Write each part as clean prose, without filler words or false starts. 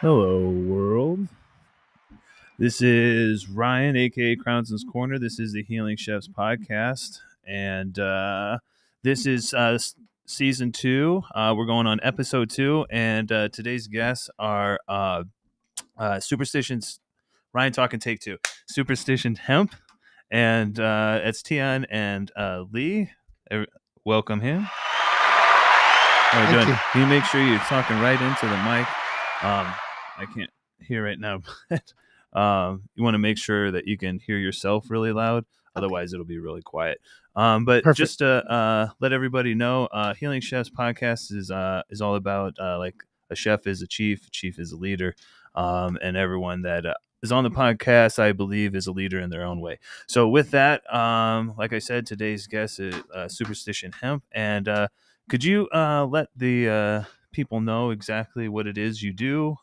Hello, world. This is Ryan, aka Crownson's Corner. This is the Healing Chefs podcast, and this is season 2. We're going on episode 2, and today's guests are Superstitions. Ryan talking take 2. Superstition Hemp, and it's Tiann and Lee. Welcome him. How are you doing? Can you make sure you're talking right into the mic? I can't hear right now, but you want to make sure that you can hear yourself really loud. Otherwise, it'll be really quiet. But Perfect. Just to let everybody know, Healing Chefs podcast is all about like a chef is a chief is a leader, and everyone that is on the podcast, I believe, is a leader in their own way. So with that, like I said, today's guest is Superstition Hemp, and could you let the people know exactly what it is you do?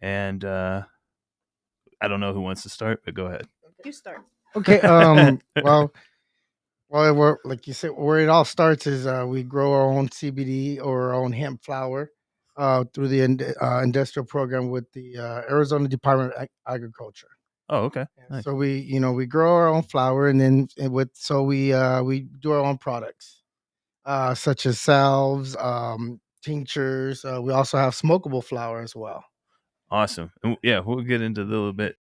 And I don't know who wants to start, but go ahead. You start. Okay. Well, we're, like you said, where it all starts is we grow our own CBD or our own hemp flower through the industrial program with the Arizona Department of Agriculture. Oh, okay. Nice. So we grow our own flower, and then we do our own products, such as salves, tinctures. We also have smokable flower as well. Awesome. Yeah, we'll get into a little bit.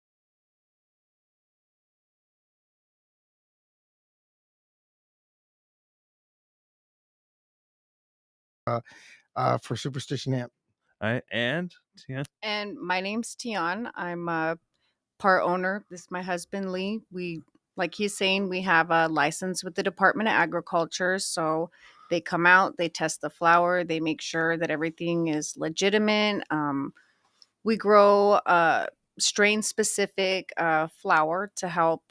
For Superstition Hemp. All right, and Tiann. And my name's Tiann. I'm a part owner. This is my husband, Lee. We, like he's saying, we have a license with the Department of Agriculture. So they come out, they test the flower, they make sure that everything is legitimate. We grow strain-specific flower to help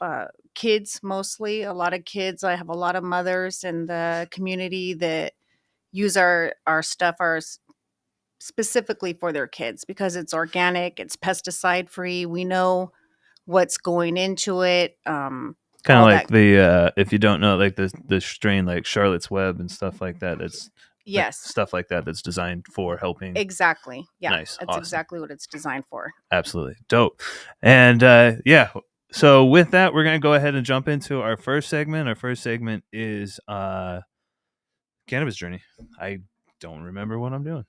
kids mostly. A lot of kids. I have a lot of mothers in the community that use our stuff, specifically for their kids, because it's organic, it's pesticide free. We know what's going into it. Kind of like the if you don't know, like the strain like Charlotte's Web and stuff like that. It's yes, stuff like that that's designed for helping. Exactly. Yeah, nice. That's awesome. Exactly what it's designed for. Absolutely dope. And yeah. So with that, we're gonna go ahead and jump into our first segment. Our first segment is cannabis journey. I don't remember what I'm doing.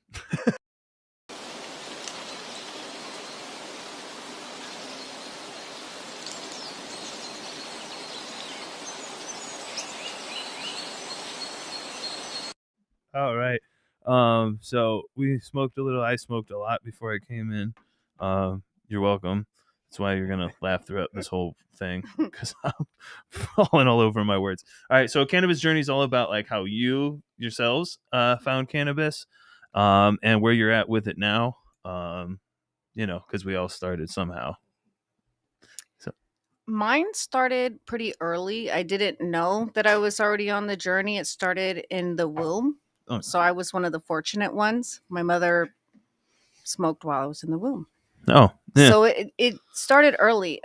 All right. So we smoked a little. I smoked a lot before I came in. You're welcome. That's why you're gonna laugh throughout this whole thing, because I'm falling all over my words. All right. So cannabis journey is all about like how you yourselves found cannabis, and where you're at with it now. Because we all started somehow. Mine started pretty early. I didn't know that I was already on the journey. It started in the womb. Oh. So I was one of the fortunate ones. My mother smoked while I was in the womb. Oh, yeah. So it started early.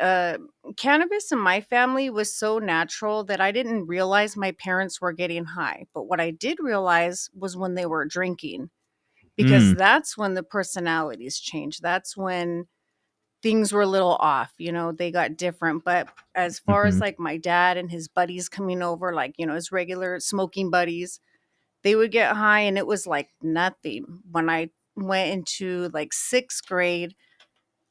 Cannabis in my family was so natural that I didn't realize my parents were getting high. But what I did realize was when they were drinking, because that's when the personalities changed. That's when things were a little off, they got different. But as far as like my dad and his buddies coming over, like, his regular smoking buddies, they would get high and it was like nothing. When I went into like 6th grade,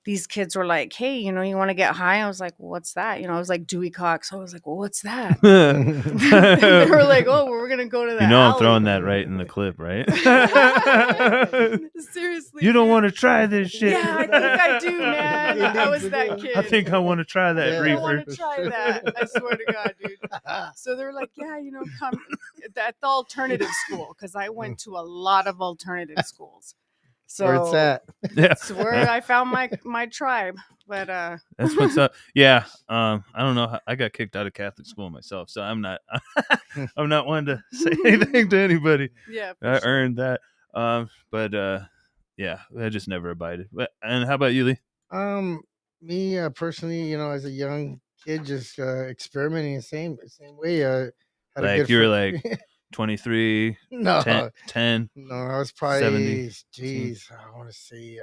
these kids were like, hey, you want to get high? I was like, well, what's that? I was like Dewey Cox. I was like, well, what's that? They were like, oh, we're going to go to that I'm throwing that right in the clip, right? Seriously. You don't want to try this shit. Yeah, I think I do, man. I was that kid. I think I want to try that reefer. I want to try that. I swear to God, dude. So they're like, yeah, come. That's the alternative school, because I went to a lot of alternative schools. So where it's at. Yeah. That's where I found my tribe. But that's what's up. Yeah. I don't know. I got kicked out of Catholic school myself, so I'm not one to say anything to anybody. Yeah. I earned that. But yeah, I just never abided. And how about you, Lee? Me personally, as a young kid, just experimenting the same way. Had like you were like 23, no, 10. No, I was probably, 70, geez, I want to say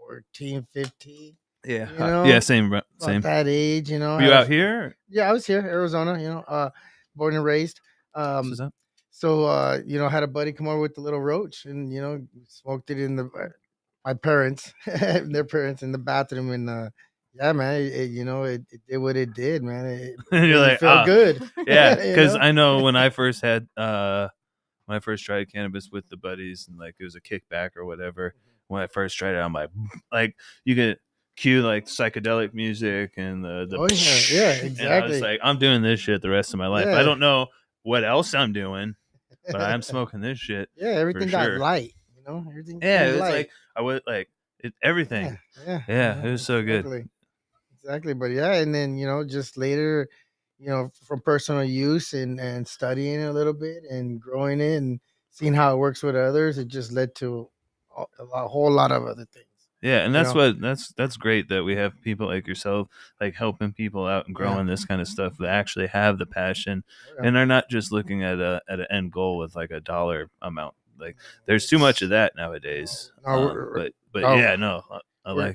14, 15. Yeah. You know, Yeah. Same. about that age. You know, Were you out here? Yeah, I was here, Arizona. Born and raised. What's up? So had a buddy come over with the little roach, and smoked it in my parents, their parents in the bathroom, and yeah, man, it did what it did, man. It And you're made me like, feel good. Yeah, because I know when I first had when I first tried cannabis with the buddies, and like it was a kickback or whatever. When I first tried it, I'm like you get cue like psychedelic music and the Oh yeah, and I was exactly. like, I'm doing this shit the rest of my life. I Yeah. don't know what else I'm doing, but I'm smoking this shit. Yeah, everything for got sure. light. Everything. Yeah, seemed it was light. like I would like everything. Yeah, It was so good. Exactly, but yeah, and then just later, from personal use and studying it a little bit and growing it and seeing how it works with others, it just led to a whole lot of other things. Yeah, and that's great that we have people like yourself like helping people out and growing this kind of stuff that actually have the passion and are not just looking at an end goal with like a dollar amount. Like there's too much of that nowadays. I like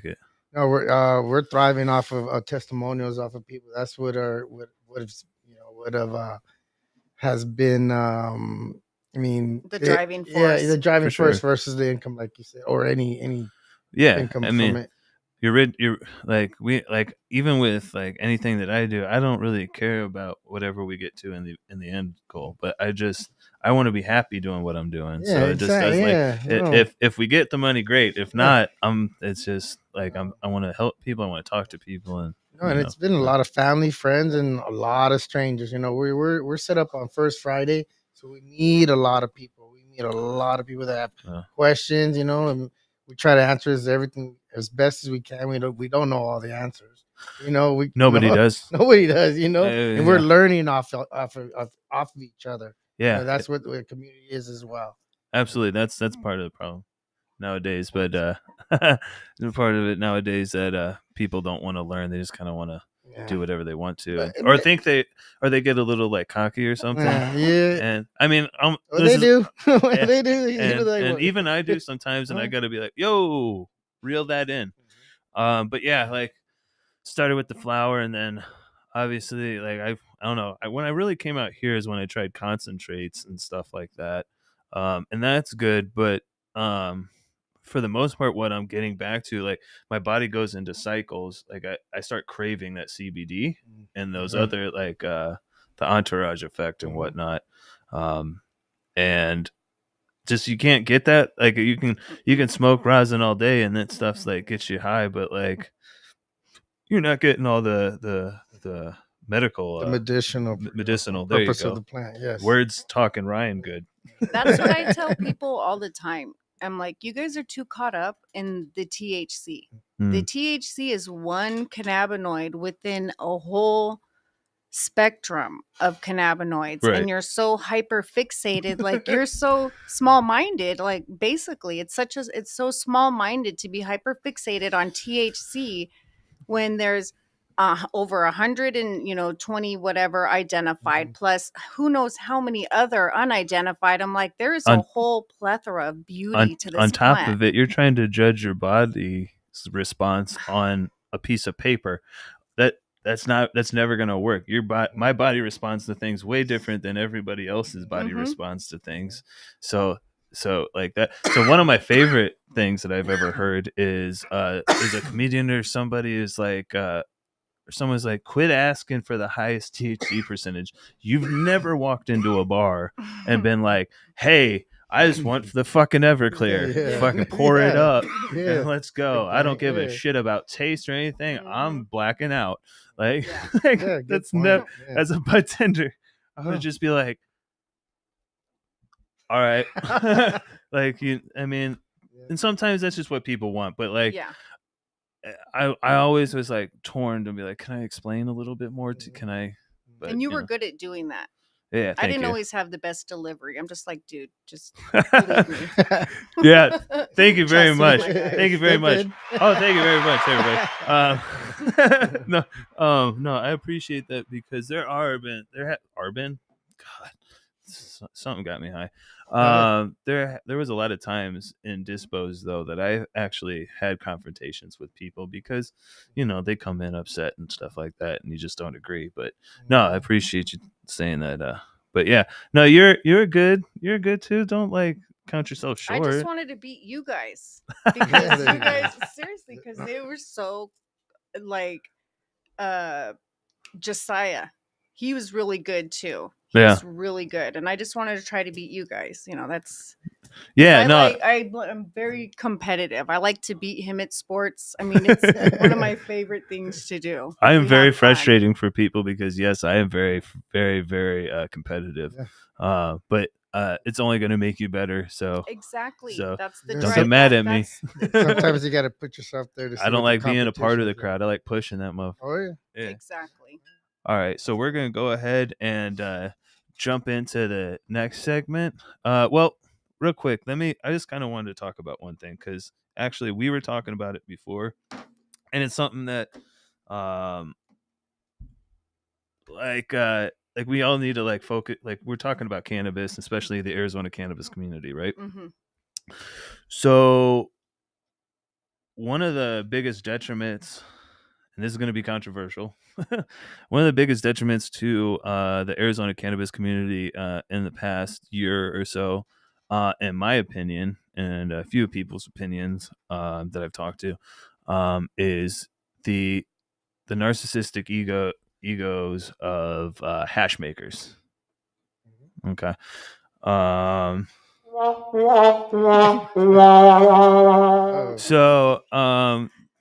it. No, we're thriving off of testimonials off of people. That's what has been. I mean, the driving force. Yeah, the driving For force sure. versus the income, like you said, or any income I mean, from it. you're like even with like anything that I do, I don't really care about whatever we get to in the end goal, but I want to be happy doing what I'm doing. Yeah, So it just does exactly. if we get the money, great. If not, it's just like I want to help people. I want to talk to people, and it's been a lot of family, friends, and a lot of strangers. We're set up on First Friday, so we meet a lot of people. We meet a lot of people that have questions, and we try to answer everything as best as we can. We don't know all the ansers. Nobody does. Nobody does. And we're learning off of each other. Yeah, that's what the community is as well. Absolutely, that's part of the problem nowadays. But part of it nowadays that people don't want to learn; they just kind of want to do whatever they want to, or they get a little like cocky or something. Yeah, and I mean, they do. They do. And even I do sometimes, and I got to be like, "Yo, reel that in." But yeah, like started with the flower, and then obviously, like I don't know. When I really came out here is when I tried concentrates and stuff like that, and that's good. But for the most part, what I'm getting back to, like my body goes into cycles. Like I start craving that CBD and those other like the entourage effect and whatnot, and just you can't get that. Like you can smoke rosin all day and that stuff's like gets you high, but like you're not getting all the medical, the medicinal there purpose you go. of the plant. Yes, words talking Ryan good. That's what I tell people all the time. I'm like, you guys are too caught up in the THC. The THC is one cannabinoid within a whole spectrum of cannabinoids, and you're so hyper fixated, like you're so small minded. Like basically, it's so small minded to be hyper fixated on THC when there's over 120 whatever identified, plus who knows how many other unidentified. I'm like, there is a whole plethora of beauty to this on top plant. of it, you're trying to judge your body's response on a piece of paper. That's never going to work. My body responds to things way different than everybody else's body responds to things. So like that. So one of my favorite things that I've ever heard is a comedian or somebody is like someone's like, quit asking for the highest THC percentage. You've never walked into a bar and been like, hey, I just want the fucking Everclear. Fucking pour it up and let's go. I don't give a shit about taste or anything. I'm blacking out. Like, that's never, as a bartender, I would just be like, all right. Like, I mean, and sometimes that's just what people want, but like, I always was like torn to be like, can I explain a little bit more? But, and you were good at doing that. Yeah, I didn't always have the best delivery. I'm just like, dude, just believe me. Yeah, thank you very much. Thank you very much. Oh, thank you very much, everybody. No, I appreciate that because there have been, God, something got me high. There was a lot of times in dispos though that I actually had confrontations with people because, they come in upset and stuff like that, and you just don't agree. But no, I appreciate you saying that. But yeah, no, you're good. You're good too. Don't like count yourself short. I just wanted to beat you guys because you guys seriously, because they were so like Josiah. He was really good too. He was really good, and I just wanted to try to beat you guys. That's I'm very competitive. I like to beat him at sports. I mean, it's one of my favorite things to do. I am very frustrating for people because yes, I am very, very, very competitive. But it's only going to make you better. So exactly. So that's the don't get mad at me. Sometimes you got to put yourself there. To see I don't like being a part of the is. crowd. I like pushing that motherfucker. Oh yeah. Exactly. All right, so we're gonna go ahead and jump into the next segment. Well, real quick, I just kind of wanted to talk about one thing because actually we were talking about it before, and it's something that, like we all need to like focus. Like we're talking about cannabis, especially the Arizona cannabis community, right? Mm-hmm. So one of the biggest detriments, and this is going to be controversial, one of the biggest detriments to the Arizona cannabis community in the past year or so, in my opinion, and a few people's opinions that I've talked to, is the narcissistic egos of hash makers. Okay. So,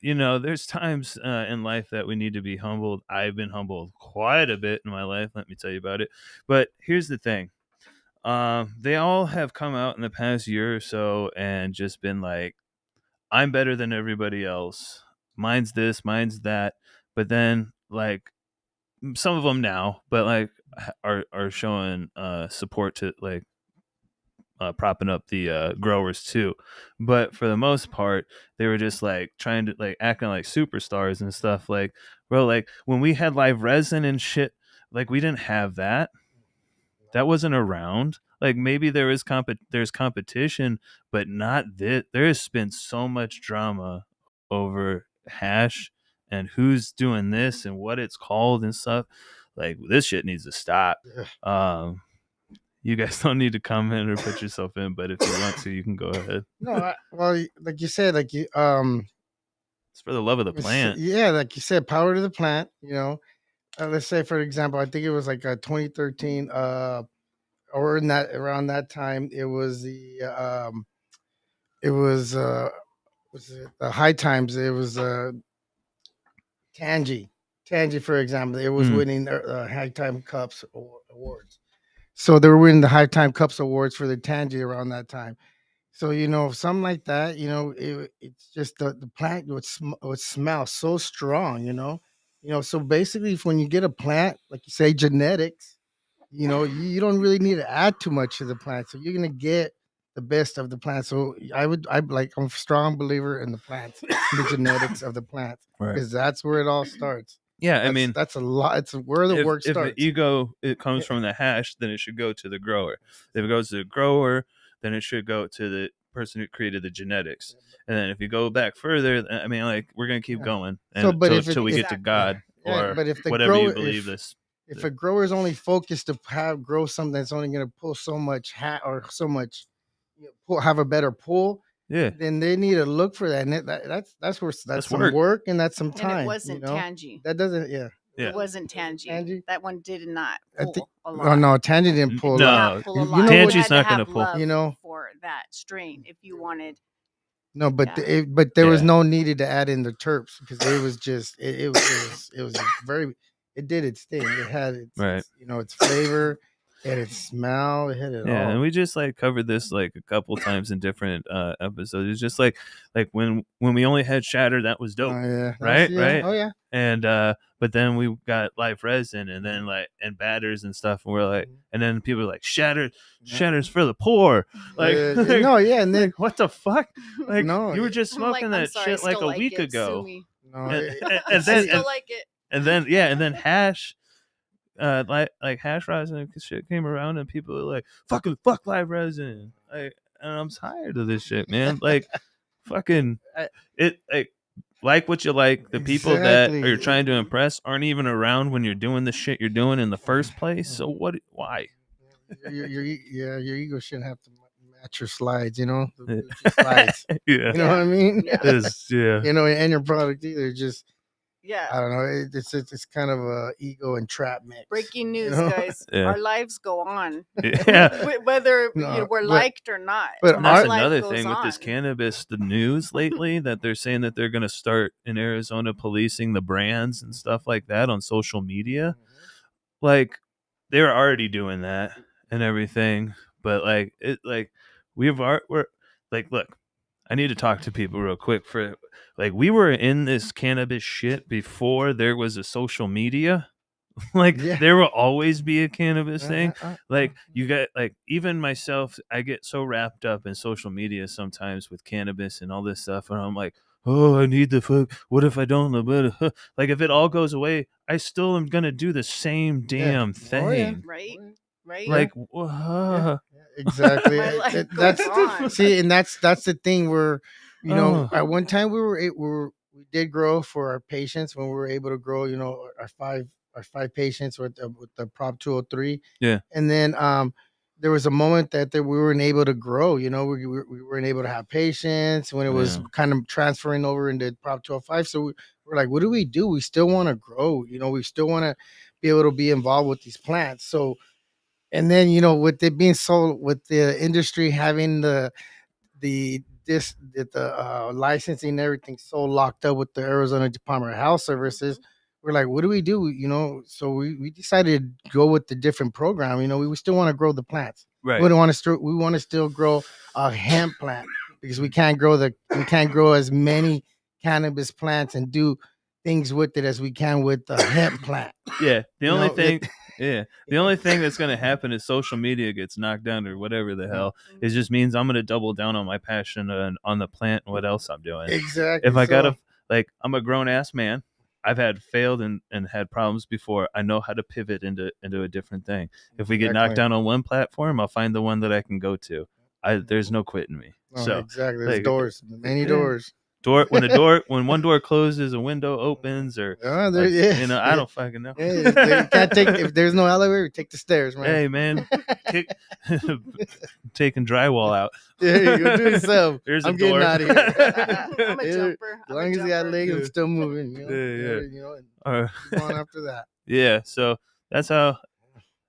there's times in life that we need to be humbled. I've been humbled quite a bit in my life. Let me tell you about it. But here's the thing. They all have come out in the past year or so and just been like, I'm better than everybody else. Mine's this, mine's that. But then like some of them now, but like are showing support to like propping up the growers too. But for the most part, they were just like trying to like acting like superstars and stuff. Like, bro, like when we had live resin and shit, like we didn't have that. That wasn't around. Like maybe there's competition, but not this. There has been so much drama over hash and who's doing this and what it's called and stuff. Like this shit needs to stop. You guys don't need to comment or put yourself in, but if you want to, you can go ahead. No, well, like you said, like you it's for the love of the plant. Yeah, like you said, power to the plant. Let's say for example, I think it was like 2013, or in that around that time, it was the was it the high times. It was Tangy, for example, it was winning high time cups awards. So they were winning the high time cups awards for the Tangy around that time. So something like that, it's just the plant would smell so strong. So basically, when you get a plant, like you say, genetics, you don't really need to add too much to the plant, so you're gonna get the best of the plant. So I'm a strong believer in the plants, the genetics of the plants, because that's where it all starts. Yeah, I mean that's a lot. It's where the work starts. If the ego comes from the hash, then it should go to the grower. If it goes to the grower, then it should go to the person who created the genetics. And then if you go back further, I mean, like we're gonna keep going until we get to God or but if the whatever grower, you believe this. If a grower is only focused to grow something that's only going to pull so much or so much, have a better pull, then they need to look for that. And that's some work and that's some time. And it wasn't Tangy. That doesn't, It wasn't Tangy. That one did not pull a lot. Oh no, Tangy didn't pull. No, Tangy's not going to pull. For that strain, if you wanted. No, but there was no needed to add in the terps because it was just it was very. It did its thing. It had its flavor and its smell. It had it all. Yeah, and we just like covered this like a couple times in different episodes. It's just like when we only had Shatter, that was dope. Right? Oh yeah. And but then we got live resin and then and batters and stuff, and we're like, and then people are like, Shatter's for the poor. Like and then what the fuck? Like no, you were just smoking that shit like a week ago. No, and then still like it. And then hash like hash resin and shit came around, and people were like, "Fucking fuck live resin." And I'm tired of this shit, man. Like, fucking it. Like what you like. The people that Exactly. are trying to impress aren't even around when you're doing the shit you're doing in the first place. So what? Why? Your ego shouldn't have to match your slides. You know, the slides. Yeah. You know what I mean? Yeah. You know, and your product either. Just Yeah. I don't know. It's kind of a ego and trap mix. Breaking news, you know? guys. Yeah. Our lives go on. Yeah. Whether No, we're but- liked or not. but And Our that's life another goes thing with this on. cannabis, the news lately, that they're saying that they're going to start in Arizona policing the brands and stuff like that on social media. Like, they're already doing that and everything, but like we're like, look, I need to talk to people real quick. For like, we were in this cannabis shit before there was a social media. Like, there will always be a cannabis thing. Like, you got, like, even myself, I get so wrapped up in social media sometimes with cannabis and all this stuff, and I'm like, oh, I need the fuck. What if I don't? Like, if it all goes away, I still am gonna do the same damn thing. Right. Like, exactly. My life That's goes on. see, and that's the thing where, you know, at one time we did grow for our patients when we were able to grow, you know, our five patients with the Prop 203. Yeah. And then there was a moment that we weren't able to grow. You know, we weren't able to have patients when it was kind of transferring over into Prop 205. So we're like, what do? We still want to grow. You know, we still want to be able to be involved with these plants. So, and then, you know, with it being sold, with the industry having the licensing and everything so locked up with the Arizona Department of Health Services, we're like, what do? You know, so we decided to go with the different program. You know, we still want to grow the plants. Right. We want to still grow a hemp plant because we can't grow as many cannabis plants and do things with it as we can with the hemp plant. Yeah. The You only know, thing. Yeah, the only thing that's going to happen is social media gets knocked down or whatever the hell. It just means I'm going to double down on my passion on the plant and what else I'm doing. Exactly. If I gotta, like, I'm a grown ass man. I've had failed and had problems before. I know how to pivot into a different thing. If we get knocked down on one platform, I'll find the one that I can go to. There's no quitting me. So exactly, there's like, doors, many doors. When one door closes, a window opens, or you know, I don't fucking know. Yeah, you can't take, if there's no elevator, take the stairs, man. Hey, man, taking drywall out. Yeah, you go do it yourself. There's I'm a door. getting out of here. I'm a jumper. As long as you got legs, I'm still moving. You know, Yeah. You know, and keep on after that. Yeah, so that's how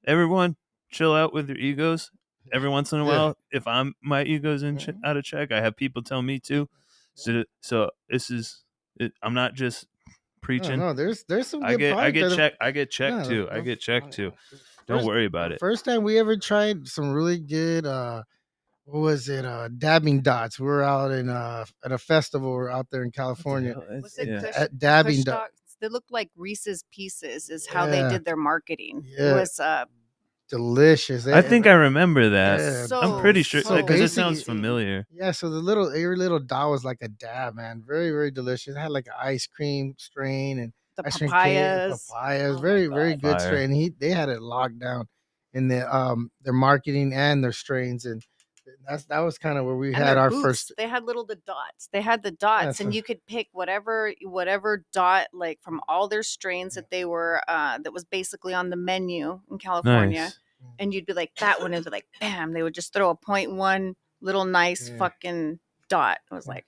everyone chill out with their egos. Every once in a while, if my ego's out of check, I have people tell me to. So this is it. I'm not just preaching. No, there's some good I get checked too. I get checked too. Don't worry about it. First time we ever tried some really good what was it? Dabbing dots. We were out in at a festival out there in California. Was it At dabbing Kush dots. They looked like Reese's Pieces is how they did their marketing. Yeah. It was delicious. I think I remember that. Yeah, I'm pretty sure because it basically- sounds familiar. Yeah, so every little dot was like a dab, man. Very, very delicious. It had like an ice cream strain and the ice cream papayas. cake, papayas. Oh my Very, God. very good Fire. strain. They had it locked down in their marketing and their strains, and that was kind of where we And had their our booths, first. They had the dots. They had the dots, so- and you could pick whatever dot, like from all their strains that they were that was basically on the menu in California. Nice. And you'd be like, that one, and be like, bam, they would just throw a 0.1 little nice fucking dot. It was like,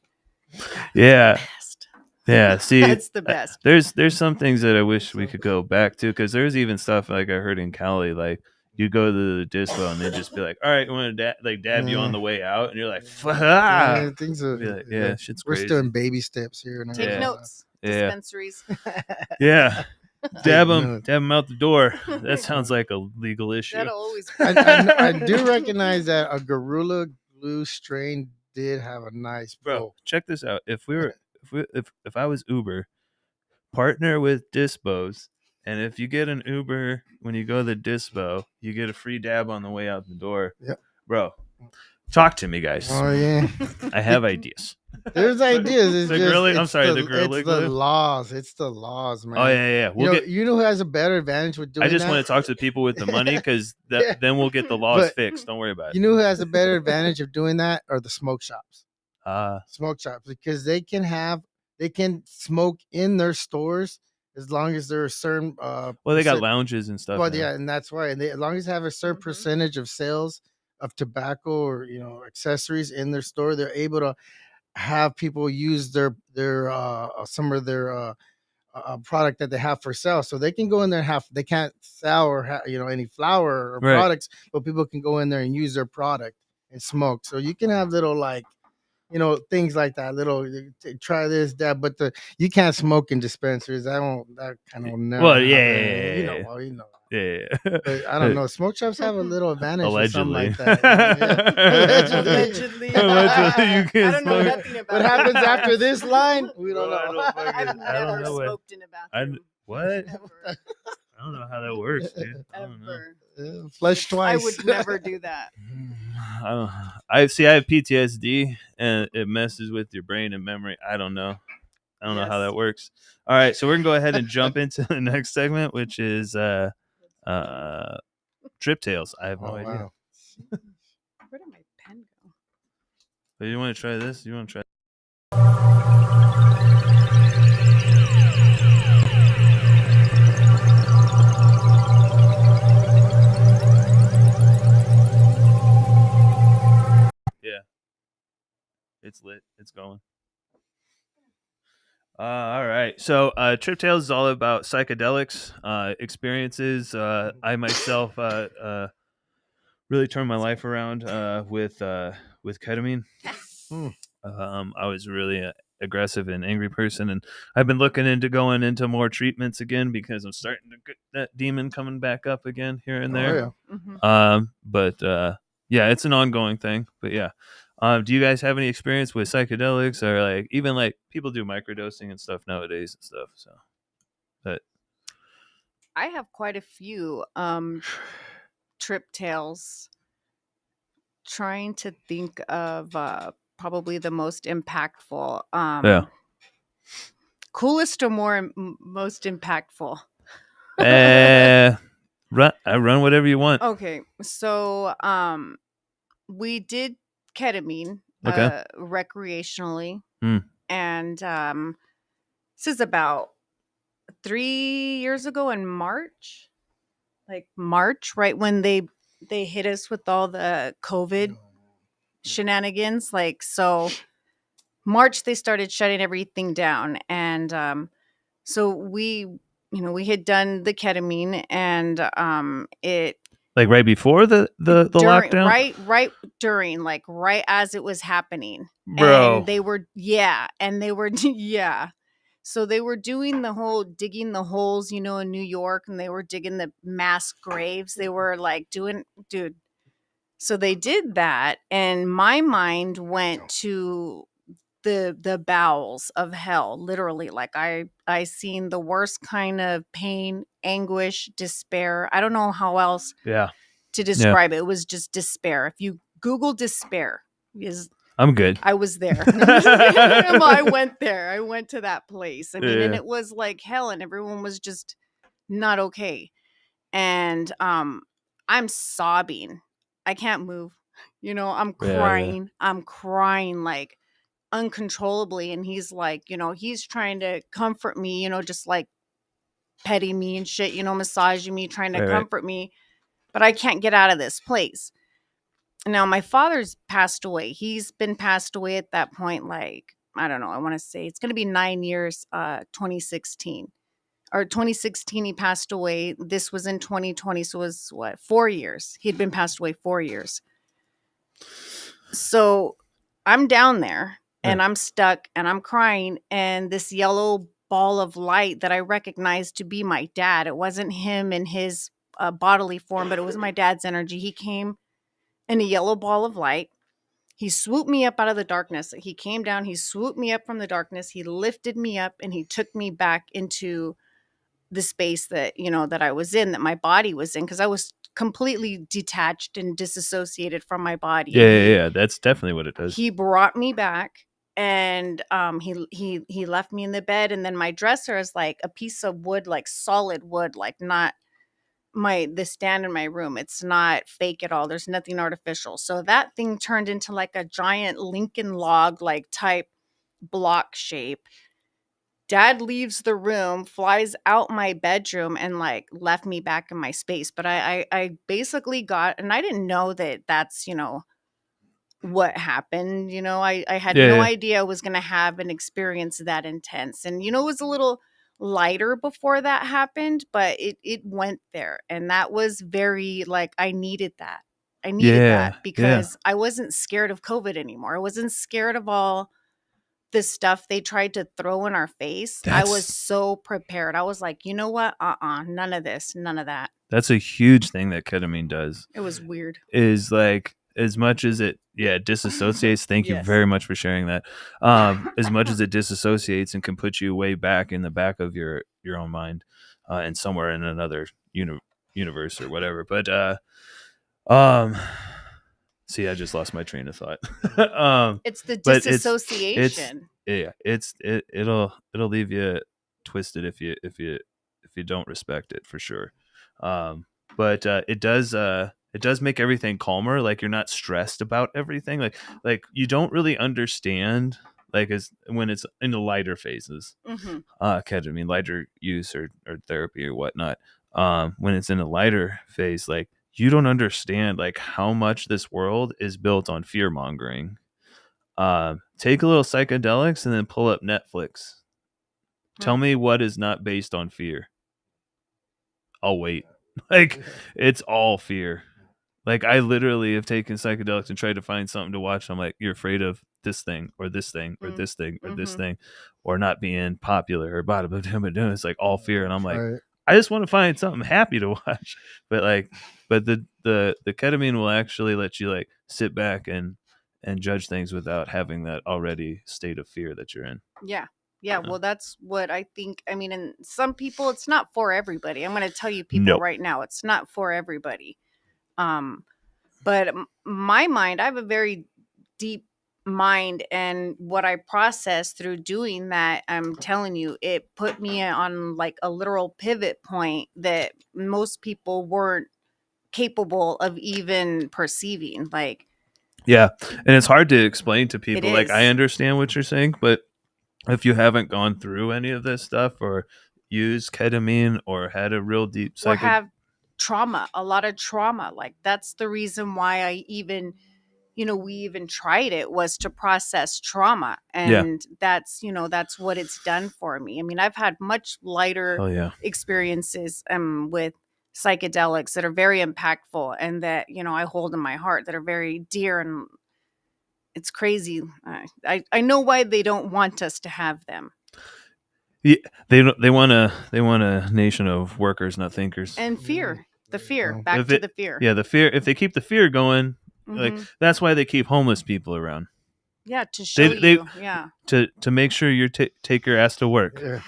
Yeah. best. Yeah, see, That's the best. There's some things that I wish we could go back to, because there's even stuff like I heard in Cali, like you go to the disco and they just be like, all right, you want to dab you on the way out, and you're like, Things are, like, yeah, shit's we're crazy. still in baby steps here. Take Yeah. notes. Yeah. Dispensaries. Yeah, dab notes. them out the door. That sounds like a legal issue. That'll always I do recognize that a Gorilla Glue strain did have a nice Bro, pull. check this out. If I was Uber, partner with Dispos, and if you get an Uber when you go to the Dispo, you get a free dab on the way out the door. Yep. Bro, Talk to me, guys. Oh yeah. I have ideas. There's ideas. It's The just Gorilla- I'm it's sorry, the, the Gorilla it's the Glue? laws. It's the laws, man. Oh yeah. You know who has a better advantage with doing I just that? want to talk to the people with the money because Yeah. then we'll get the laws But fixed. Don't worry about it. You know who has a better advantage of doing that? Are the smoke shops. Smoke Because they can smoke in their stores as long as they're a certain well, they got lounges and stuff. Well, now. yeah, and that's why. And as long as they have a certain percentage of sales of tobacco or accessories in their store, they're able to have people use their some of their product that they have for sale. So they can go in there and they can't sell or any flour or Right. products, but people can go in there and use their product and smoke. So you can have little things like that. Little try this, that, but you can't smoke in dispensaries. That kind of never. Well, happen. yeah. You know. Yeah. But I don't know. Smoke shops have a little advantage with something Allegedly. like that. Yeah. Allegedly. Allegedly, you I can't don't know smoke. nothing about What happens after this line? We don't Bro, know. I I've I don't never know what- smoked in a bathroom. What? Ever. I don't know how that works, dude. I don't know. Ever. Flush twice. I would never do that. I have PTSD and it messes with your brain and memory. I don't know how Yes. that works. All right, so we're gonna go ahead and jump into the next segment, which is trip tales. I have no idea. Wow. Where did my pen go? But you want to try this? You want to try? Yeah, it's lit. It's going. All right. So, Trip Tales is all about psychedelics, experiences. I myself really turned my life around with ketamine. I was really an aggressive and angry person, and I've been looking into going into more treatments again because I'm starting to get that demon coming back up again here and there. But yeah, it's an ongoing thing. But yeah. Do you guys have any experience with psychedelics or like even like people do microdosing and stuff nowadays and stuff? So, but I have quite a few trip tales. Trying to think of probably the most impactful. yeah, Coolest or most impactful? run whatever you want. Okay, so we did ketamine Okay. recreationally, Mm. and this is about 3 years ago in March, right when they hit us with all the COVID shenanigans. So March they started shutting everything down, and so we had done the ketamine, and it Like right before the during, lockdown, right during, like right as it was happening, bro. and they were yeah. So they were doing the whole digging the holes, in New York, and they were digging the mass graves. They were like doing, dude. So they did that, and my mind went to the bowels of hell, literally. Like I seen the worst kind of pain, anguish, despair. I don't know how else Yeah, to describe it. It was just despair. If you Google despair, I'm good. I was there. Well, I went there. I went to that place. I mean, and Yeah. it was like hell, and everyone was just not okay. And I'm sobbing. I can't move. I'm Yeah, yeah. crying. I'm crying like uncontrollably. And he's like, he's trying to comfort me, just like petting me and shit, massaging me, trying to Right. comfort me. But I can't get out of this place. Now, my father's passed away. He's been passed away at that point, like, I don't know, I want to say it's going to be 9 years, 2016. Or 2016, he passed away. This was in 2020, so it was, 4 years? He'd been passed away 4 years. So I'm down there, and I'm stuck, and I'm crying, and this yellow ball of light that I recognized to be my dad. It wasn't him in his bodily form, but it was my dad's energy. He came in a yellow ball of light. He swooped me up out of the darkness. He came down, he swooped me up from the darkness. He lifted me up, and he took me back into the space that, that I was in, that my body was in. Cause I was completely detached and disassociated from my body. Yeah. That's definitely what it does. He brought me back, and he left me in the bed, and then my dresser is like a piece of wood, like solid wood, like not the stand in my room. It's not fake at all. There's nothing artificial. So that thing turned into like a giant Lincoln log like type block shape. Dad leaves the room, flies out my bedroom, and like left me back in my space. But I basically got, and I didn't know that that's, what happened. I had no idea I was going to have an experience that intense. And, it was a little lighter before that happened, but it went there. And that was very, like, I needed that. I needed that because I wasn't scared of COVID anymore. I wasn't scared of all the stuff they tried to throw in our face. I was so prepared. I was like, you know what? None of this, none of that. That's a huge thing that ketamine does. It was weird. Is like, as much as it disassociates, thank you very much for sharing that. As much as it disassociates and can put you way back in the back of your own mind, and somewhere in another universe or whatever. But see, I just lost my train of thought. It's the disassociation. It'll leave you twisted if you don't respect it, for sure. But it does make everything calmer. Like, you're not stressed about everything. Like you don't really understand, like, as when it's in the lighter phases, ketamine, lighter use or therapy or whatnot. When it's in a lighter phase, like, you don't understand like how much this world is built on fear mongering. Take a little psychedelics and then pull up Netflix. Tell me what is not based on fear. I'll wait. Like, it's all fear. Like, I literally have taken psychedelics and tried to find something to watch. I'm like, you're afraid of this thing or this thing or this thing or this thing, or not being popular or blah, blah, blah, blah, blah. It's like all fear. And I'm like, I just want to find something happy to watch. But the ketamine will actually let you like sit back and judge things without having that already state of fear that you're in. Yeah, well, that's what I think. I mean, and some people, it's not for everybody. I'm going to tell you people right now, it's not for everybody. But my mind, I have a very deep mind, and what I processed through doing that, I'm telling you, it put me on like a literal pivot point that most people weren't capable of even perceiving. Like, yeah, and it's hard to explain to people. Like, I understand what you're saying, but if you haven't gone through any of this stuff or used ketamine or had a real deep or have trauma, a lot of trauma, like, that's the reason why I even, we even tried it, was to process trauma. And that's what it's done for me. I mean, I've had much lighter experiences with psychedelics that are very impactful and that, I hold in my heart, that are very dear. And it's crazy. I know why they don't want us to have them. Yeah, they want a nation of workers, not thinkers. And fear. The fear. Back to the fear. Yeah, the fear. If they keep the fear going, like, that's why they keep homeless people around. Yeah, to show you. To make sure you take your ass to work. Yeah,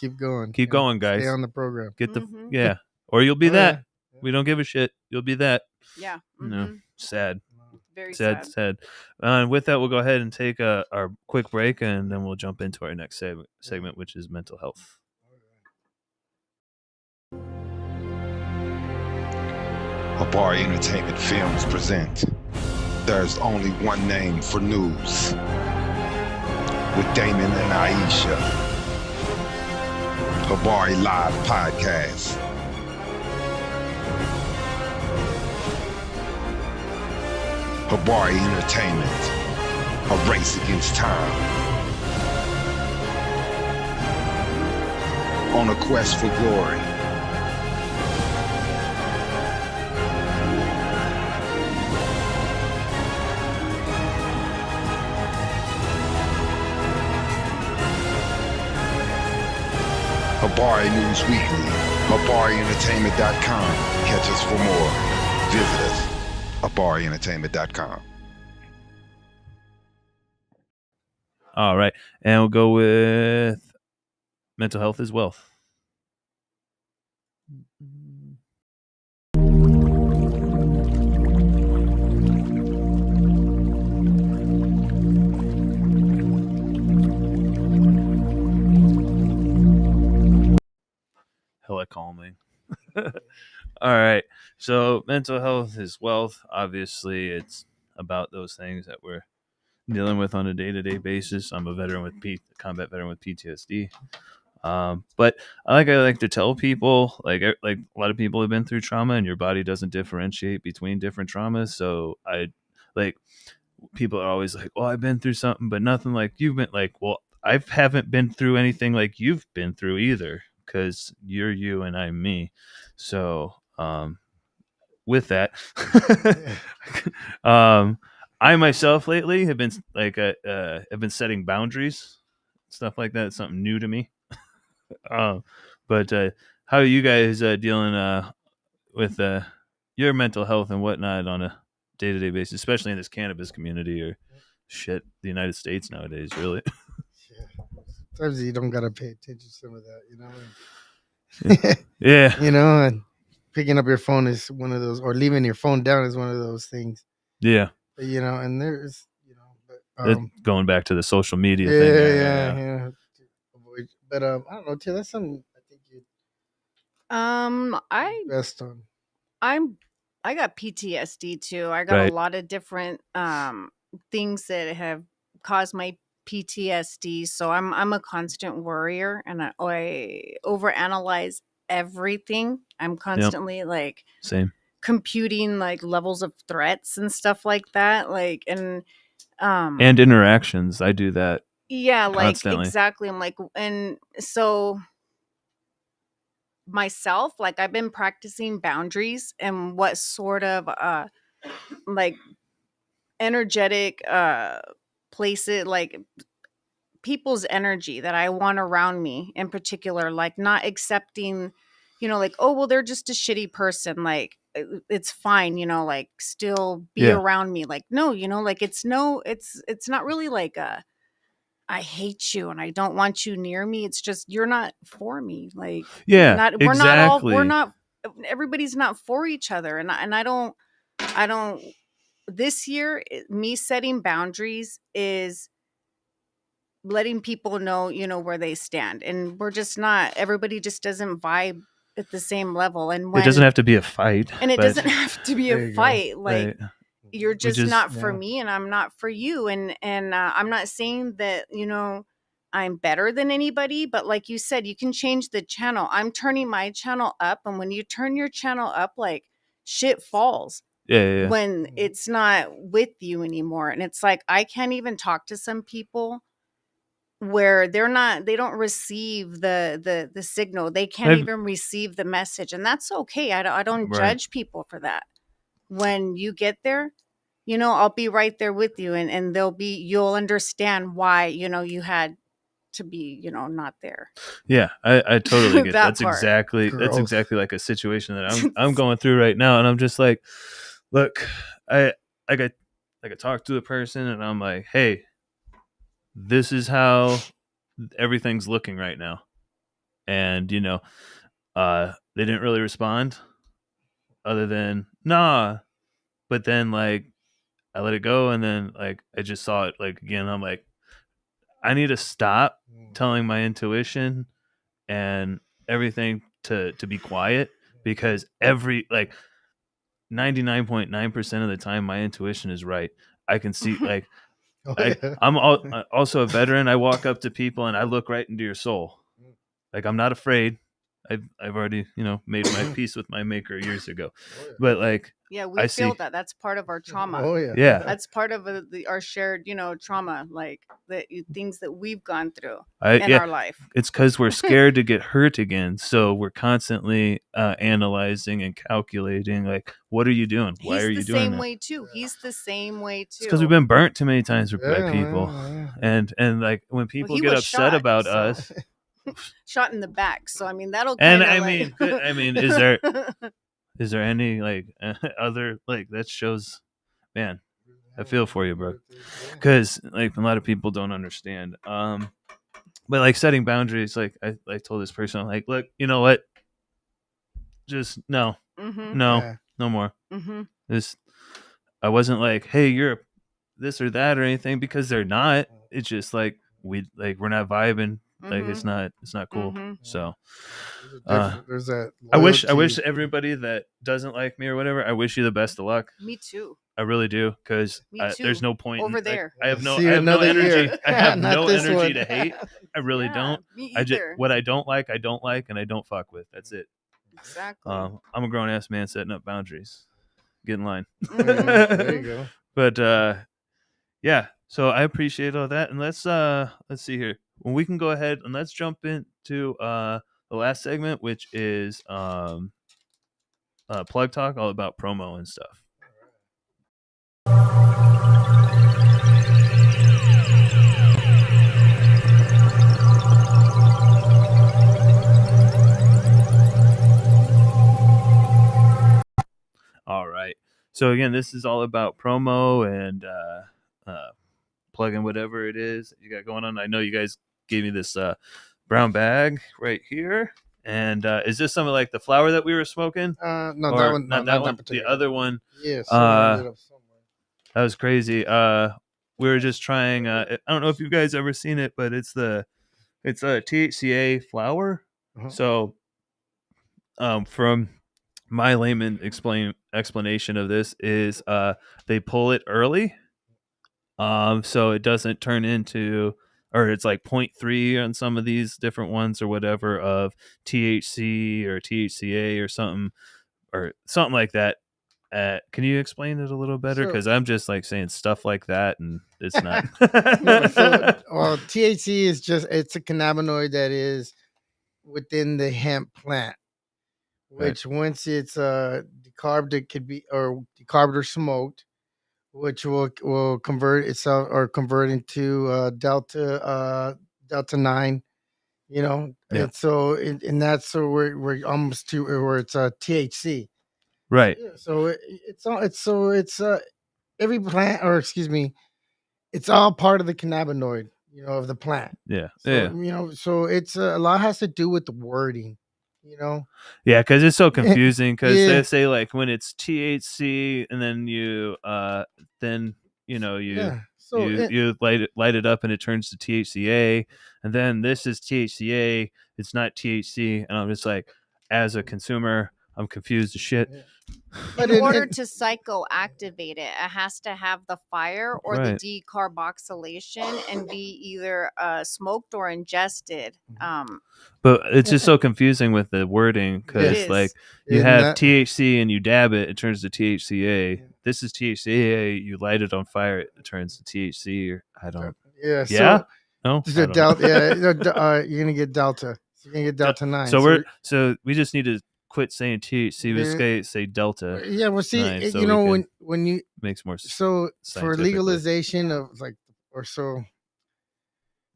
keep going. Keep going, guys. Stay on the program. Get the or you'll be that. Yeah. We don't give a shit. You'll be that. Yeah. No, sad. Very sad. And with that, we'll go ahead and take our quick break, and then we'll jump into our next segment, which is mental health. Abari Entertainment Films present There's Only One Name for News with Damon and Aisha. Abari Live Podcast. Abari Entertainment, a race against time. On a quest for glory. Abari News Weekly, AbariEntertainment.com. Catch us for more. Visit us, AbariEntertainment.com. All right, and we'll go with mental health is wealth. All right. So mental health is wealth. Obviously, it's about those things that we're dealing with on a day-to-day basis. I'm a veteran with combat veteran with PTSD. But I like to tell people, like a lot of people have been through trauma, and your body doesn't differentiate between different traumas. So I like people are always like, "Well, I've been through something, but nothing like you've been." Like, well, I haven't been through anything like you've been through either, because you're you and I'm me. So, with that, I myself lately have been have been setting boundaries, stuff like that. It's something new to me. But how are you guys dealing with your mental health and whatnot on a day-to-day basis, especially in this cannabis community or the United States nowadays, really? Yeah. Sometimes you don't gotta pay attention to some of that, you know. Yeah. You know, and picking up your phone is one of those, or leaving your phone down is one of those things. Yeah. But, you know, and there's, you know, but going back to the social media yeah, thing. yeah. But I don't know, too. That's something I think you best on. I got PTSD too. I got Right. a lot of different things that have caused my PTSD. So I'm a constant worrier, and I overanalyze everything. I'm constantly like Same. computing like levels of threats and stuff like that. Like and interactions. I do that. Yeah, like constantly. exactly. I'm like, and so myself, like I've been practicing boundaries and what sort of like energetic places, like people's energy that I want around me in particular, like not accepting, you know, like, oh well, they're just a shitty person, like it's fine, you know, like still be around me. Like no, you know, like it's not really like a I hate you and I don't want you near me. It's just you're not for me. Like we're not everybody's not for each other. And I don't this year me setting boundaries is letting people know, you know, where they stand. And we're just not, everybody just doesn't vibe at the same level. And when it doesn't have to be a fight. And it doesn't have to be a fight. Like right. You're just not for me and I'm not for you. And I'm not saying that, you know, I'm better than anybody, but like you said, you can change the channel. I'm turning my channel up. And when you turn your channel up, like shit falls. Yeah. When it's not with you anymore. And it's like, I can't even talk to some people where they don't receive the signal. They can't even receive the message. And that's okay. I don't judge people for that. When you get there, you know, I'll be right there with you, and you'll understand why, you know, you had to be, you know, not there. Yeah, I totally get that that's exactly like a situation that I'm going through right now. And I'm just like, look, I got talk to a person and I'm like, hey, this is how everything's looking right now. And, you know, they didn't really respond other than nah. But then like I let it go, and then like I just saw it like again. I'm like, I need to stop telling my intuition and everything to be quiet, because every like 99.9% of the time my intuition is right. I can see like I'm also a veteran. I walk up to people and I look right into your soul. Like I'm not afraid. I've already, you know, made my peace with my maker years ago. But like we feel that that's part of our trauma. Yeah. That's part of our shared, you know, trauma, like the things that we've gone through in our life. It's because we're scared to get hurt again, so we're constantly analyzing and calculating. Like, what are you doing? Why are you doing that? He's the same way too. It's because we've been burnt too many times by people, and like when people get upset about us. Shot in the back, so I mean that'll. And I mean, is there any like other like that shows? Man, I feel for you, bro, because like a lot of people don't understand. But like setting boundaries, like I told this person, I'm like, look, you know what? Just no more. This I wasn't like, hey, you're this or that or anything, because they're not. It's just like we're not vibing. Like it's not cool. Mhm. So There's that. I wish loyalty. everybody that doesn't like me or whatever, I wish you the best of luck. Me too. I really do, because Me too. there's no point Over in, there. I have no See you another energy. year. I have Not no this energy one. to hate. I really Yeah, don't. Me I just either. what I don't like, and I don't fuck with. That's it. Exactly. I'm a grown ass man setting up boundaries. Get in line. There you go. But yeah, so I appreciate all that, and let's see here. Well, we can go ahead and let's jump into the last segment, which is plug talk, all about promo and stuff. All right. So again, this is all about promo and plugging whatever it is you got going on. I know you guys gave me this brown bag right here. And is this something like the flower that we were smoking? No, Or that one. not No, that one. The particular. other one. Yes. Yeah, that was crazy. We were just trying. I don't know if you guys ever seen it, but it's a THCA flower. Uh-huh. So, from my layman explanation of this is, they pull it early, so it doesn't turn into, or it's like 0.3 on some of these different ones or whatever of THC or THCA or something like that. Can you explain it a little better? Because I'm just like saying stuff like that, and it's not. Well, THC is it's a cannabinoid that is within the hemp plant, which once it's decarbed, it could be or decarbed or smoked, which will convert itself or convert into delta 9. Yeah. And so and that's so we're almost to where it's THC. Right. So it's every plant, or excuse me, it's all part of the cannabinoid, of the plant. Yeah. So, Yeah. So it's a lot has to do with the wording, Yeah, because it's so confusing. Because Yeah. they say like when it's THC, and then you you light it up and it turns to THCA, and then this is THCA. It's not THC, and I'm just like, as a consumer, I'm confused as shit. In order to psychoactivate it has to have the fire or Right. the decarboxylation and be either smoked or ingested. But it's just so confusing with the wording, because like you have THC and you dab it, it turns to THCA. This is THCA. You light it on fire, it turns to THC. Or I don't. Yeah. Yeah. No. I don't Delta. Yeah. You're gonna get delta. You're gonna get delta 9. So we just need to quit saying THC. We say delta. Yeah. Well, see, 9, so when you makes more. So for legalization of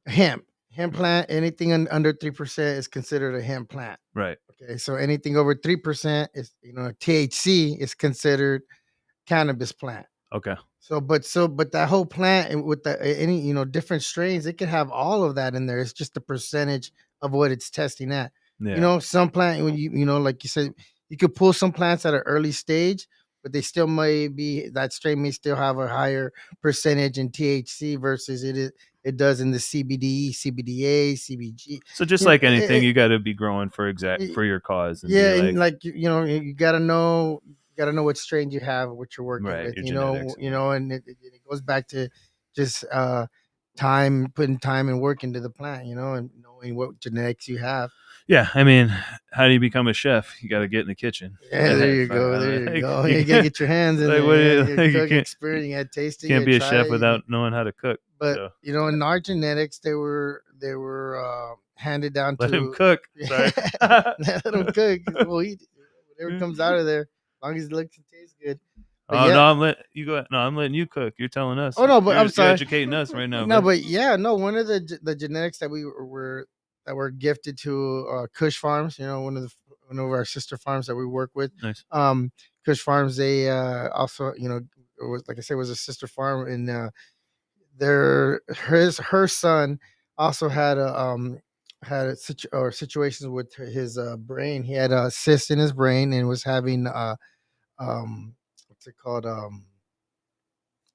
hemp plant, anything under 3% is considered a hemp plant. Right. Okay. So anything over 3% is THC is considered cannabis plant. Okay. But that whole plant, and with any different strains, it can have all of that in there. It's just the percentage of what it's testing at. Yeah. Some plant, when like you said, you could pull some plants at an early stage, but they still that strain may still have a higher percentage in THC versus it does in the CBD, CBDA, CBG. So just like anything, you got to be growing for your cause. And you got to know. You got to know what strain you have, what you're working with, and it goes back to just putting time and work into the plant, and knowing what genetics you have. Yeah, I mean, how do you become a chef? You got to get in the kitchen. Yeah, there you go. You got to get your hands in there. You experience, you taste it. Can't be a chef without knowing how to cook. But in our genetics, they were handed down to. Let him cook. Sorry. Let him cook. We'll eat whatever comes out of there, as long as it looks and tastes good. But no, I'm letting you go. No, I'm letting you cook. You're telling us. Oh no, but I'm sorry. You're educating us right now. No, but one of the genetics that we were gifted to Kush Farms. One of our sister farms that we work with. Nice. Kush Farms. They also like I said, was a sister farm, and her son also had situations with his brain. He had a cyst in his brain and was having what's it called?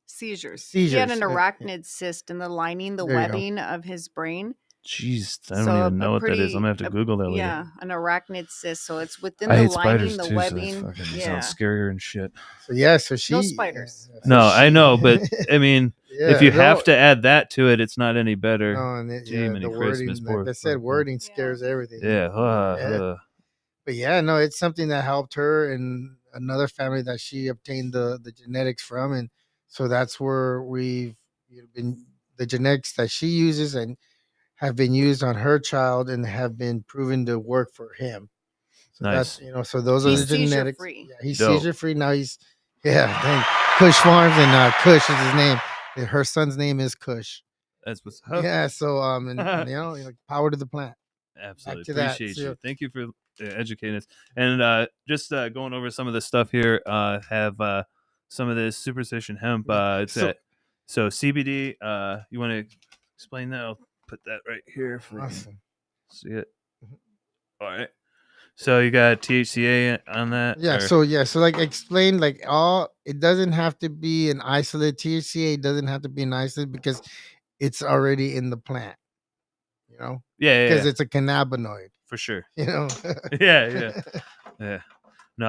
Seizures. Seizures. He had an arachnid cyst in the lining, the webbing of his brain. Jeez, I don't even know what that is. I'm gonna have to Google that later. Yeah, an arachnid cyst. So it's within I the hate lining, spiders the too, webbing. so that fucking Yeah. sounds scarier and shit. So yeah, so she No spiders. No, I know, but I mean, if you have no, to add that to it, it's not any better. no, and Gee, many the wording, Christmas, like I said, wording scares everything. Yeah. But yeah, no, it's something that helped her and another family that she obtained the genetics from, and so that's where we've been the genetics that she uses and have been used on her child and have been proven to work for him. So Nice. that's so those He's are the genetics. seizure-free. Yeah, he's Dope. seizure free now. He's thank Kush Farms and Kush is his name. And her son's name is Kush. That's what's up. Yeah, so and power to the plant. Absolutely Back to appreciate that, you. so- Thank you for educating us. And just going over some of the stuff here. Have some of this Superstition Hemp. It's so CBD. You want to explain that? I'll put that right here if we can see it. All right. So you got THCA on that? Yeah. So like explain like it doesn't have to be an isolate. THCA doesn't have to be an isolate because it's already in the plant. You know. Yeah. Because it's a cannabinoid. For sure. You know. Yeah. No,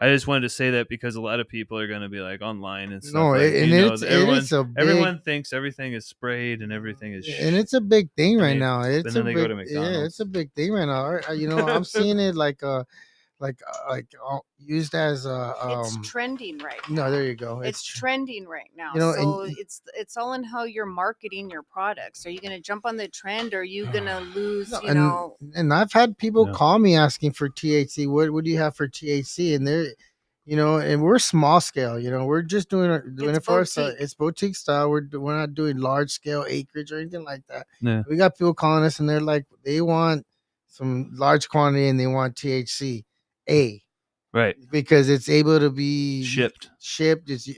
I just wanted to say that because a lot of people are going to be like online and stuff. No, everyone thinks everything is sprayed and everything is. And it's a big thing right now. It's a big, it's a big thing right now. I'm seeing it like used as it's trending right now. No, there you go. It's trending right now. So it's all in how you're marketing your products. Are you going to jump on the trend, or are you going to lose? And I've had people call me asking for THC. What do you have for THC? And they're, and we're small scale. We're just doing it for us. It's boutique style. We're not doing large scale acreage or anything like that. Yeah. We got people calling us and they're like, they want some large quantity and they want THC. Right, because it's able to be shipped. There's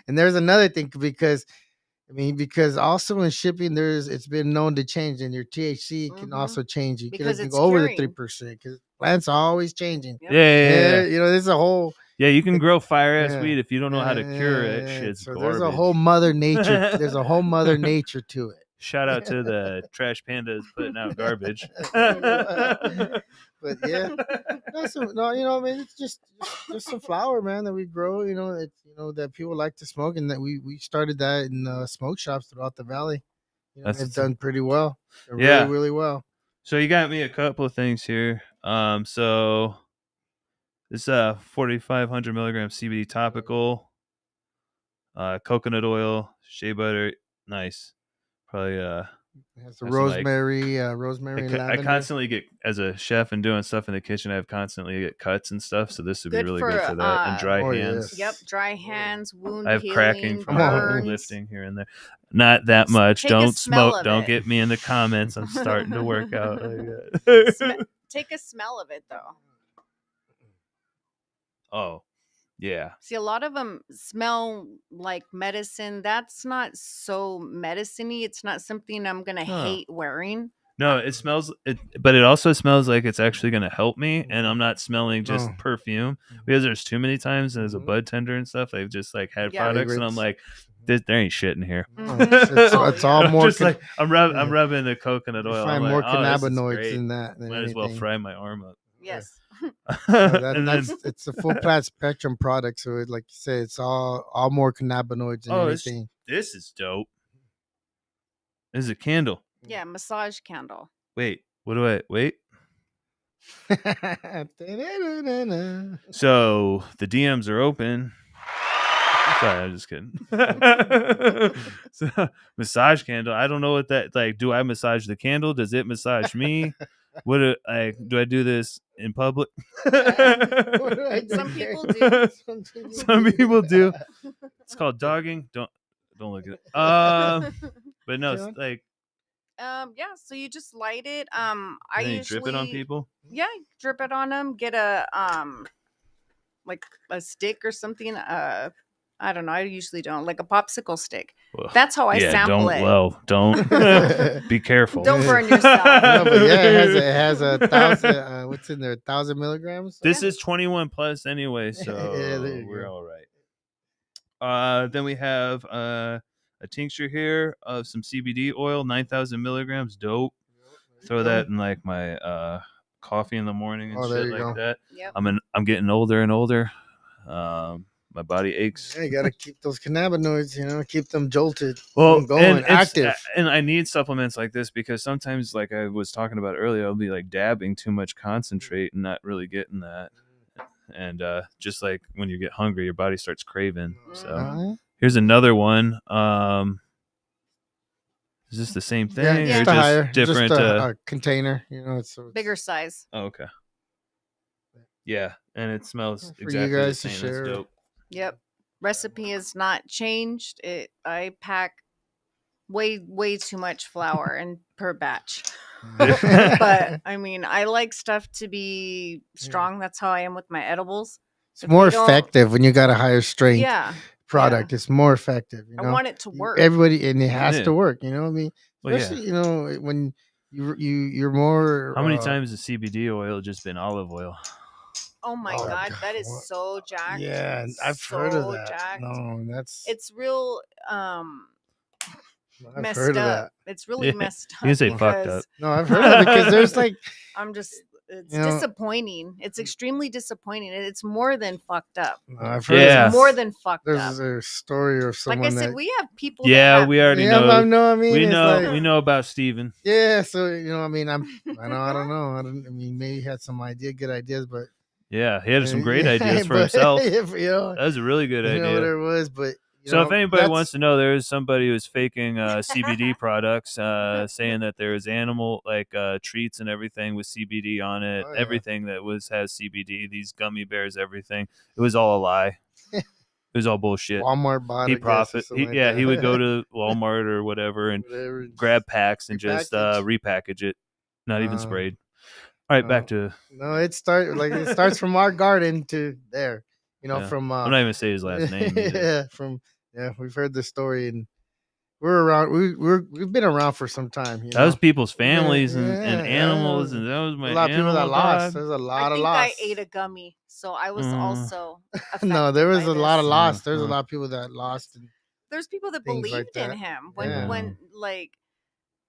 another thing because also in shipping it's been known to change, and your THC can also change. You can go over the 3% because plants are always changing. Yeah. There's a whole you can grow fire ass weed if you don't know how to cure it. Shit's so garbage. There's a whole mother nature. There's a whole mother nature to it. Shout out to the trash pandas putting out garbage. But yeah, it's just some flower, man, that we grow. That people like to smoke, and that we started that in smoke shops throughout the valley. It's done pretty well. Really, really well. So you got me a couple of things here. So this 4,500 milligram CBD topical, coconut oil, shea butter, nice. Probably it has the rosemary, rosemary. I constantly get, as a chef and doing stuff in the kitchen, I constantly get cuts and stuff. So this would be really good for that. And dry hands. Yep, dry hands, wound I have healing, cracking from burns. lifting here and there. Not that much. Take Don't smoke. Don't it. get me in the comments. I'm starting to work out. Take a smell of it though. Oh. Yeah. See, a lot of them smell like medicine. That's not so medicine-y. It's not something I'm going to hate wearing. No, it smells it, but it also smells like it's actually going to help me, and I'm not smelling just perfume, because there's too many times as a bud tender and stuff, they've just like had products, and I'm like, there ain't shit in here. It's all more. Just like I'm rubbing the coconut oil. You find more cannabinoids in that. Might as well fry my arm up. Yes. It's a full plant spectrum product, so like you say, it's all more cannabinoids than anything. This is dope. This is a candle. Yeah, massage candle. Wait? So the DMs are open. Sorry, I'm just kidding. So, massage candle. I don't know what that like. Do I massage the candle? Does it massage me? Do I do this in public? Some people do. Some people do. It's called dogging. Don't look at it. But no, it's like. Yeah. So you just light it. I usually drip it on people. Yeah, drip it on them. Get a like a stick or something. I don't know. I usually don't, like a popsicle stick. Well, that's how I sample it. Don't be careful. Don't burn yourself. No, but yeah, it has 1,000. What's in there? 1,000 milligrams. This is 21 plus anyway, so we're all right. Then we have a tincture here of some CBD oil, 9,000 milligrams. Dope. Throw that in like my coffee in the morning and there shit you like go. that. Yep. I'm getting older and older. My body aches. Yeah, you gotta keep those cannabinoids, keep them jolted, Well, keep them going, active. And I need supplements like this because sometimes, like I was talking about earlier, I'll be like dabbing too much concentrate and not really getting that. And just like when you get hungry, your body starts craving. So here's another one. Is this the same thing Yeah, or just higher, different? just a container, it's Bigger size. Oh, okay. Yeah, and it smells for exactly you guys the to same. That's share. dope. Yep. Recipe is not changed. I pack way too much flour and per batch. But I mean, I like stuff to be strong. That's how I am with my edibles. It's more effective when you got a higher strength product. It's more effective. I want it to work. Everybody, and it has to work. I mean, especially when you're more. How many times has CBD oil just been olive oil? Oh my God, that is so jacked. Yeah, I've heard of that. Jacked. No, it's real I've messed heard up. Of that. It's really messed up. You can say fucked up. No, I've heard of it because there's like it's disappointing. It's extremely disappointing. It's more than fucked up. No, I've heard it's more than fucked up. There's a story of someone. Like I said, we have people. Yeah, we already know. I know. I mean, we know about Steven. Yeah, so I mean, I don't know. I mean, maybe he had some good ideas, but yeah, he had some great ideas for himself. That was a really good idea. What it was, but. So if anybody wants to know, there is somebody who's faking CBD products, saying that there is animal treats and everything with CBD on it. Everything that has CBD, these gummy bears, everything. It was all a lie. It was all bullshit. Walmart bought it. He would go to Walmart or whatever and grab packs and just repackage it, not even sprayed. All right, back to it starts from our garden to there. From I'm not even say his last name. We've heard the story and we're around. We've been around for some time. That was people's families and animals, and that was my a lot of people that lost. There's a lot of loss. I ate a gummy, so I was also no. There was a lot of loss. There's a lot of people that lost. There's people that believed in him when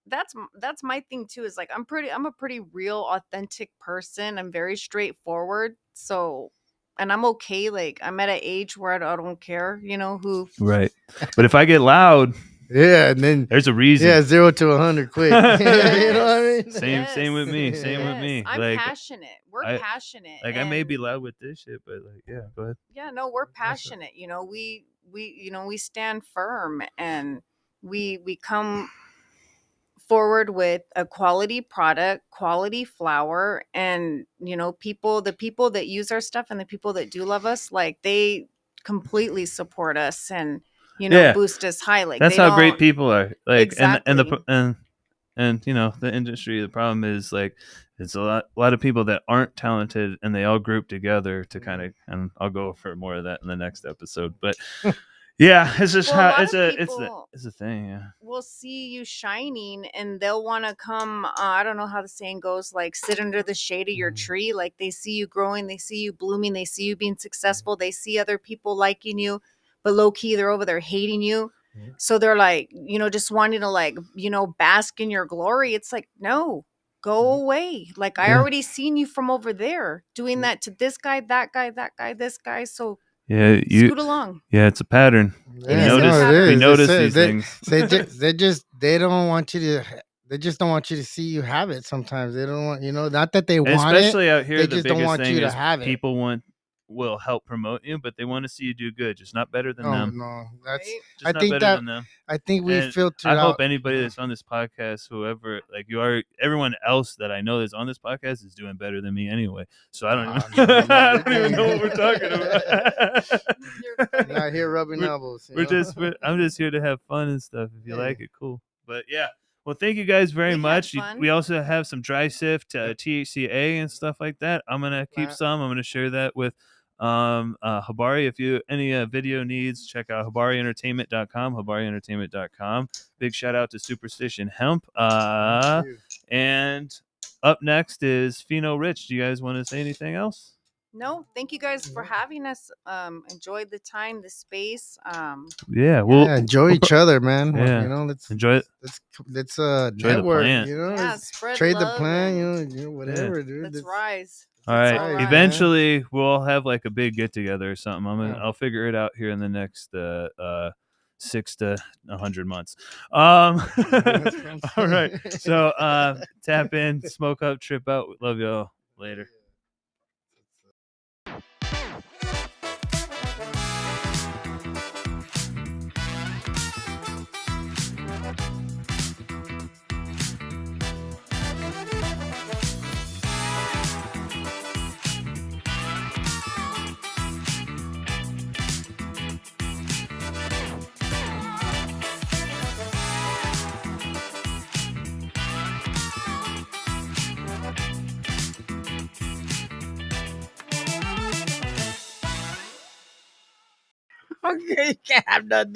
that's my thing too. Is like I'm a pretty real, authentic person. I'm very straightforward. So. And I'm okay. Like I'm at an age where I don't care, who. Right. But if I get loud, and then there's a reason. Yeah, 0 to 100 quick. You know what I mean? Same with me. Same with me. I'm passionate. We're passionate. Like I may be loud with this shit, but go ahead. Yeah, no, we're passionate. We stand firm and we come forward with a quality product, quality flower, and the people that use our stuff and the people that do love us, like they completely support us and boost us high. Like that's how great people are. Like exactly. and the industry. The problem is like it's a lot of people that aren't talented and they all group together to kind of. And I'll go for more of that in the next episode, but. Yeah, it's just it's a thing. Yeah, we'll see you shining, and they'll want to come. I don't know how the saying goes. Like sit under the shade of your tree. Like they see you growing, they see you blooming, they see you being successful. They see other people liking you, but low key they're over there hating you. So they're like, just wanting to bask in your glory. It's like no. Go away. Like I already seen you from over there doing that to this guy, that guy, this guy. So. Yeah, scoot along. Yeah, it's a pattern. Yeah, we notice these things. They don't want you to. They just don't want you to see you have it. Sometimes they don't want not that they want it. Especially out here, they the just biggest don't want thing you to is have it. people will help promote you, but they want to see you do good, just not better than them. No, that's. Just not better than them. I think we filtered. I hope anybody that's on this podcast, whoever everyone else that I know that's on this podcast is doing better than me anyway. So I don't even know what we're talking about. Not here rubbing elbows. I'm just here to have fun and stuff. If you like it, cool. But yeah. Well, thank you guys very much. We also have some dry sift THCA and stuff like that. I'm gonna keep some. I'm gonna share that with Habari. If you any video needs, check out habarientertainment.com. Big shout out to Superstition Hemp. And up next is Pheno Rich. Do you guys want to say anything else? No, thank you guys for having us. Enjoyed the time, the space. Yeah, we'll enjoy each other, man. Yeah. You know, let's enjoy it. let's Enjoy the network. plant. You know, Yeah, let's spread trade the love plan. and You know, whatever, dude. let's rise. All Let's right. all rise. Eventually, we'll have like a big get together or something. Yeah. I'll figure it out here in the next 6 to 100 months. That's what I'm All right. saying. So tap in, smoke up, trip out. Love y'all. Later. Okay, you can't have nothing.